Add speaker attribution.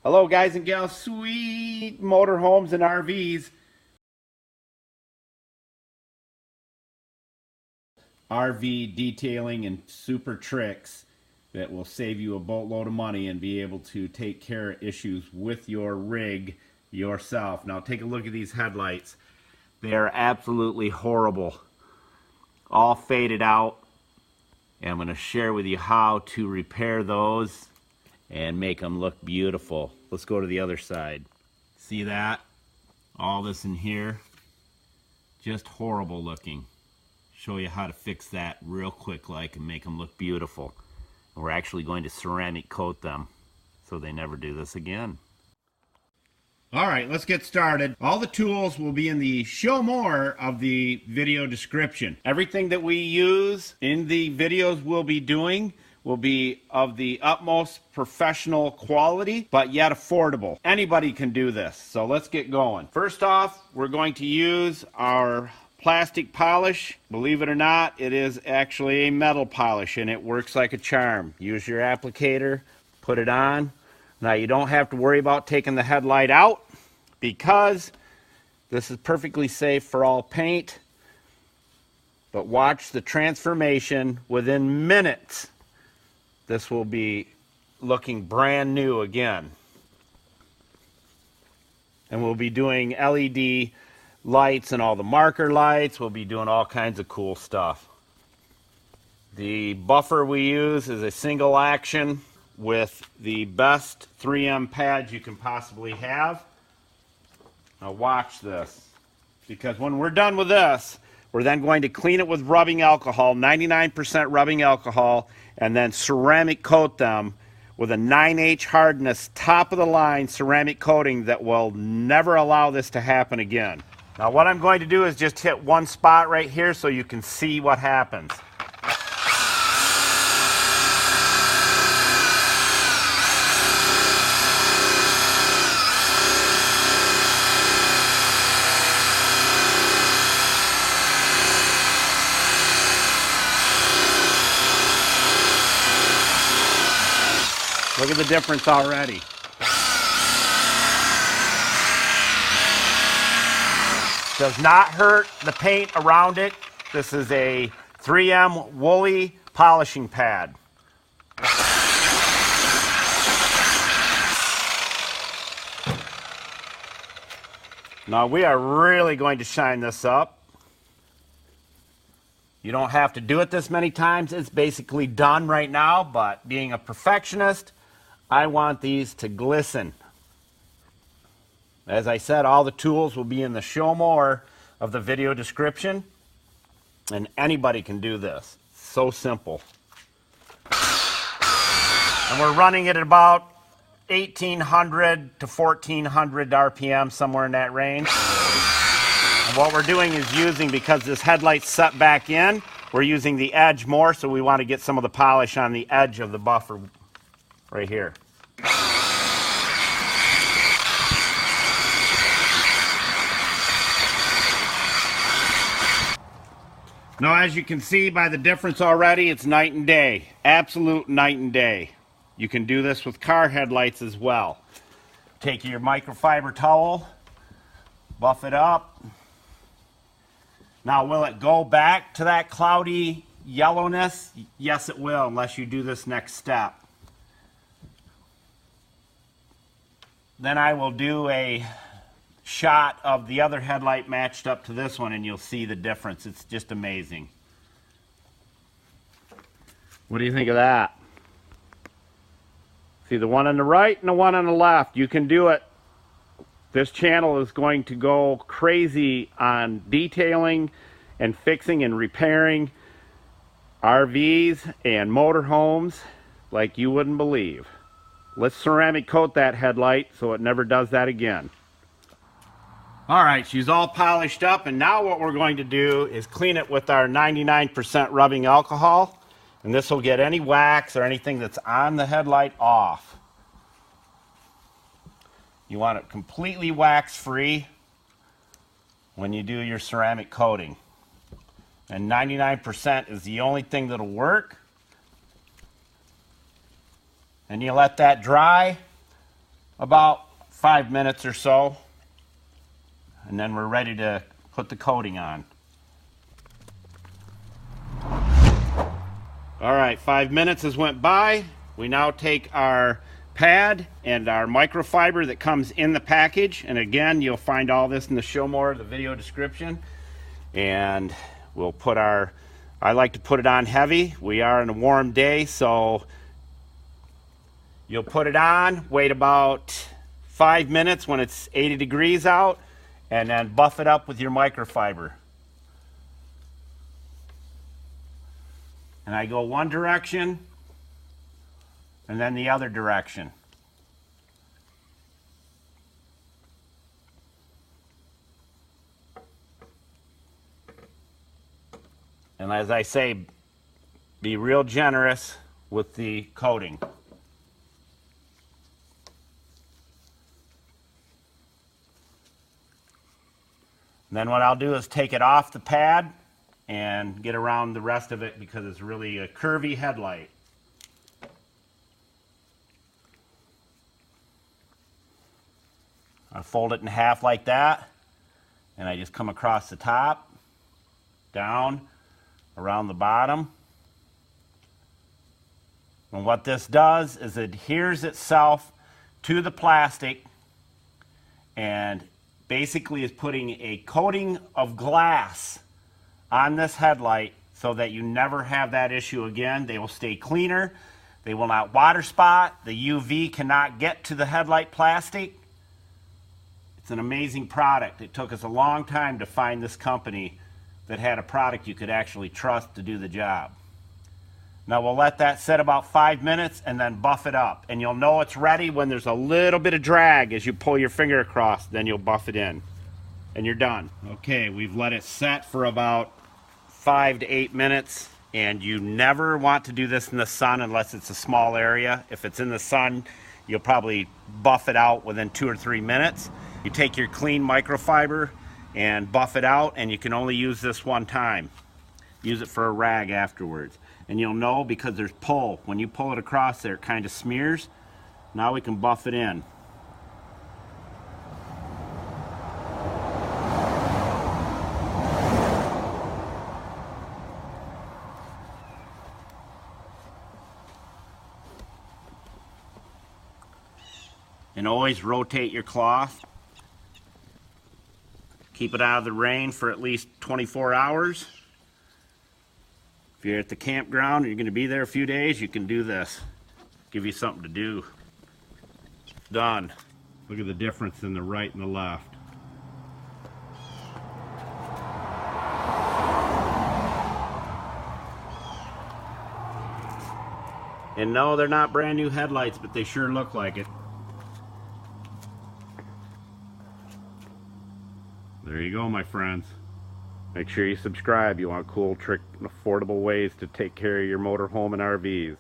Speaker 1: Hello guys and gals, sweet motorhomes and RVs. RV detailing and super tricks that will save you a boatload of money and be able to take care of issues with your rig yourself. Now take a look at these headlights. They are absolutely horrible. All faded out. And I'm going to share with you how to repair those and make them look beautiful. Let's go to the other side. See that? All this in here, just horrible looking. Show you how to fix that real quick like and make them look beautiful. And we're actually going to ceramic coat them so they never do this again. Alright, let's get started. All the tools will be in the show more of the video description. Everything that we use in the videos we'll be doing will be of the utmost professional quality, but yet affordable. Anybody can do this, so let's get going. First off, we're going to use our plastic polish. Believe it or not, it is actually a metal polish and it works like a charm. Use your applicator, put it on. Now you don't have to worry about taking the headlight out because this is perfectly safe for all paint. But watch the transformation within minutes. This will be looking brand new again. And we'll be doing LED lights and all the marker lights. We'll be doing all kinds of cool stuff. The buffer we use is a single action with the best 3M pads you can possibly have. Now watch this, because when we're done with this, we're then going to clean it with rubbing alcohol, 99% rubbing alcohol, and then ceramic coat them with a 9H hardness, top of the line ceramic coating that will never allow this to happen again. Now what I'm going to do is just hit one spot right here so you can see what happens. Look at the difference already. Does not hurt the paint around it. This is a 3M woolly polishing pad. Now we are really going to shine this up. You don't have to do it this many times. It's basically done right now, but being a perfectionist, I want these to glisten. As I said, all the tools will be in the show more of the video description, and anybody can do this. So simple. And we're running it at about 1800 to 1400 RPM, somewhere in that range. And what we're doing is using, because this headlight's set back in, we're using the edge more, so we want to get some of the polish on the edge of the buffer right here. Now, as you can see by the difference already, it's night and day. Absolute night and day. You can do this with car headlights as well. Take your microfiber towel, buff it up. Now, will it go back to that cloudy yellowness? Yes, it will, unless you do this next step. Then I will do a shot of the other headlight matched up to this one, and you'll see the difference. It's just amazing. What do you think of that? See the one on the right and the one on the left. You can do it. This channel is going to go crazy on detailing and fixing and repairing RVs and motorhomes like you wouldn't believe. Let's ceramic coat that headlight so it never does that again. Alright, she's all polished up, and now what we're going to do is clean it with our 99% rubbing alcohol, and this will get any wax or anything that's on the headlight off. You want it completely wax free when you do your ceramic coating. And 99% is the only thing that'll work. And you let that dry. about 5 minutes or so, and then we're ready to put the coating on. All right, 5 minutes has went by. We now take our pad and our microfiber that comes in the package, and again, you'll find all this in the show more, the video description. And we'll put our, I like to put it on heavy. We are in a warm day, so you'll put it on, wait about 5 minutes when it's 80 degrees out, and then buff it up with your microfiber. And I go one direction and then the other direction. And as I say, be real generous with the coating. And then what I'll do is take it off the pad and get around the rest of it because it's really a curvy headlight. I fold it in half like that, and I just come across the top, down, around the bottom. And what this does is it adheres itself to the plastic and basically is putting a coating of glass on this headlight so that you never have that issue again. They will stay cleaner. They will not water spot. The UV cannot get to the headlight plastic. It's an amazing product. It took us a long time to find this company that had a product you could actually trust to do the job. Now we'll let that sit about 5 minutes and then buff it up. And you'll know it's ready when there's a little bit of drag as you pull your finger across, then you'll buff it in. And you're done. Okay, we've let it set for about 5 to 8 minutes, and you never want to do this in the sun unless it's a small area. If it's in the sun, you'll probably buff it out within 2 or 3 minutes. You take your clean microfiber and buff it out, and you can only use this one time. Use it for a rag afterwards. And you'll know because there's pull. When you pull it across there, it kind of smears. Now we can buff it in. And always rotate your cloth. Keep it out of the rain for at least 24 hours. If you're at the campground and you're going to be there a few days, you can do this. Give you something to do. Done. Look at the difference in the right and the left. And no, they're not brand new headlights, but they sure look like it. There you go, my friends. Make sure you subscribe. You want cool, trick, and affordable ways to take care of your motorhome and RVs.